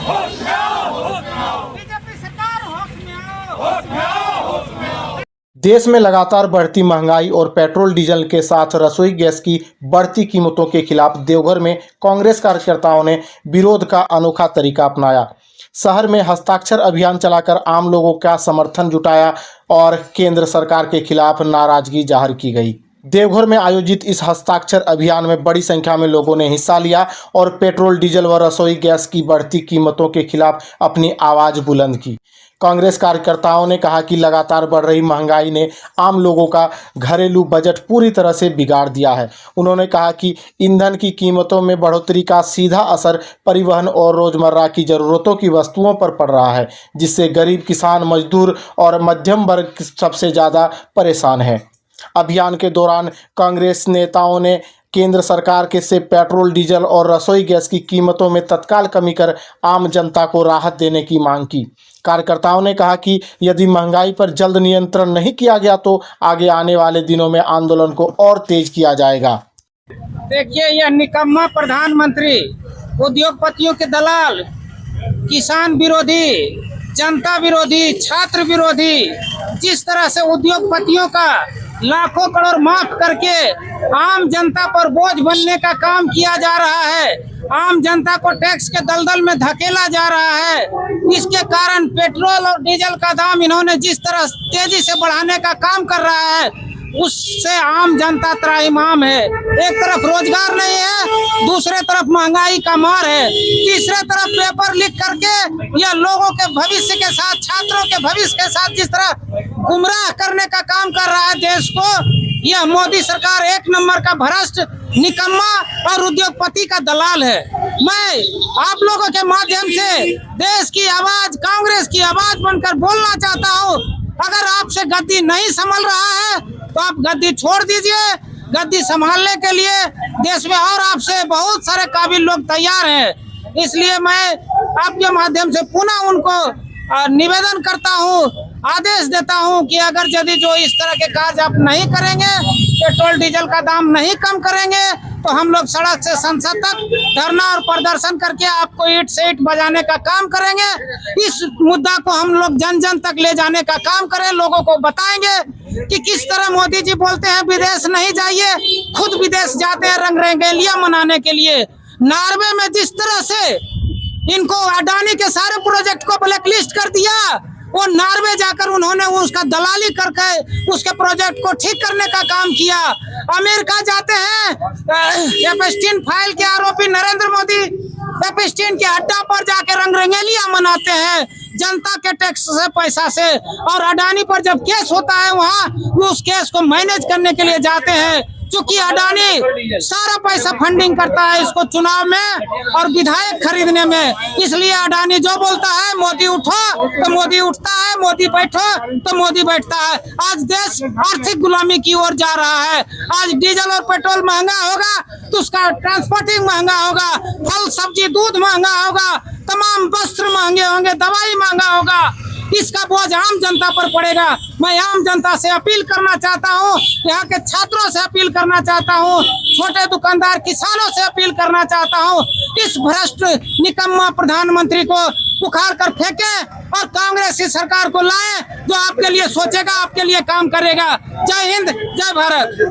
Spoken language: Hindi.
बीजेपी सरकार होश में आओ। देश में लगातार बढ़ती महंगाई और पेट्रोल डीजल के साथ रसोई गैस की बढ़ती कीमतों के खिलाफ देवघर में कांग्रेस कार्यकर्ताओं ने विरोध का अनोखा तरीका अपनाया। शहर में हस्ताक्षर अभियान चलाकर आम लोगों का समर्थन जुटाया और केंद्र सरकार के खिलाफ नाराजगी जाहिर की गई। देवघर में आयोजित इस हस्ताक्षर अभियान में बड़ी संख्या में लोगों ने हिस्सा लिया और पेट्रोल डीजल व रसोई गैस की बढ़ती कीमतों के खिलाफ अपनी आवाज़ बुलंद की। कांग्रेस कार्यकर्ताओं ने कहा कि लगातार बढ़ रही महंगाई ने आम लोगों का घरेलू बजट पूरी तरह से बिगाड़ दिया है। उन्होंने कहा कि ईंधन की कीमतों में बढ़ोतरी का सीधा असर परिवहन और रोजमर्रा की ज़रूरतों की वस्तुओं पर पड़ रहा है, जिससे गरीब, किसान, मजदूर और मध्यम वर्ग सबसे ज़्यादा परेशान है। अभियान के दौरान कांग्रेस नेताओं ने केंद्र सरकार के से पेट्रोल, डीजल और रसोई गैस की कीमतों में तत्काल कमी कर आम जनता को राहत देने की मांग की। कार्यकर्ताओं ने कहा कि यदि महंगाई पर जल्द नियंत्रण नहीं किया गया तो आगे आने वाले दिनों में आंदोलन को और तेज किया जाएगा। देखिए, यह निकम्मा प्रधानमंत्री उद्योगपतियों के दलाल, किसान विरोधी, जनता विरोधी, छात्र विरोधी, जिस तरह से उद्योगपतियों का लाखों करोड़ माफ करके आम जनता पर बोझ बनने का काम किया जा रहा है, आम जनता को टैक्स के दलदल में धकेला जा रहा है। इसके कारण पेट्रोल और डीजल का दाम इन्होंने जिस तरह तेजी से बढ़ाने का काम कर रहा है, उससे आम जनता त्राहिमाम है। एक तरफ रोजगार नहीं है, दूसरे तरफ महंगाई का मार है, तीसरे तरफ पेपर लीक करके यह लोगों के भविष्य के साथ, छात्रों के भविष्य के साथ जिस तरह गुमराह करने का काम कर रहा है देश को, यह मोदी सरकार एक नंबर का भ्रष्ट, निकम्मा और उद्योगपति का दलाल है। मैं आप लोगों के माध्यम से देश की आवाज, कांग्रेस की आवाज बनकर बोलना चाहता हूँ, अगर आपसे गद्दी नहीं संभल रहा है तो आप गद्दी छोड़ दीजिए। गद्दी संभालने के लिए देश में और आपसे बहुत सारे काबिल लोग तैयार हैं। इसलिए मैं आपके माध्यम से पुनः उनको निवेदन करता हूं, आदेश देता हूं कि अगर यदि जो इस तरह के कार्य आप नहीं करेंगे, पेट्रोल डीजल का दाम नहीं कम करेंगे, तो हम लोग सड़क से संसद तक धरना और प्रदर्शन करके आपको ईंट से ईंट बजाने का काम करेंगे। इस मुद्दा को हम लोग जन जन तक ले जाने का काम करें, लोगों को बताएंगे कि किस तरह मोदी जी बोलते हैं विदेश नहीं जाइए, खुद विदेश जाते हैं रंग रंगेलियां मनाने के लिए। नॉर्वे में जिस तरह से इनको अडानी के सारे प्रोजेक्ट को ब्लैकलिस्ट कर दिया, वो नॉर्वे जाकर उन्होंने उसका दलाली करके उसके प्रोजेक्ट को ठीक करने का काम किया। अमेरिका जाते हैं, एप्स्टीन फाइल के आरोपी नरेंद्र मोदी एप्स्टीन के अड्डा पर जाकर रंग रंगेलियां मनाते हैं जनता के टैक्स से, पैसा से, और अडानी पर जब केस होता है वहाँ वो उस केस को मैनेज करने के लिए जाते हैं। चूंकि अडानी सारा पैसा फंडिंग करता है इसको चुनाव में और विधायक खरीदने में, इसलिए अडानी जो बोलता है मोदी उठो तो मोदी उठता है, मोदी बैठो तो मोदी बैठता है। आज देश आर्थिक गुलामी की ओर जा रहा है। आज डीजल और पेट्रोल महंगा होगा तो उसका ट्रांसपोर्टिंग महंगा होगा, फल सब्जी दूध महंगा होगा, तमाम वस्त्र महंगे होंगे, दवाई महंगा होगा। इसका बोझ आम जनता पर पड़ेगा। मैं आम जनता से अपील करना चाहता हूँ, यहाँ के छात्रों से अपील करना चाहता हूँ, छोटे दुकानदार किसानों से अपील करना चाहता हूँ, इस भ्रष्ट निकम्मा प्रधानमंत्री को उखाड़ कर फेंके और कांग्रेस की सरकार को लाए जो आपके लिए सोचेगा, आपके लिए काम करेगा। जय हिंद, जय भारत।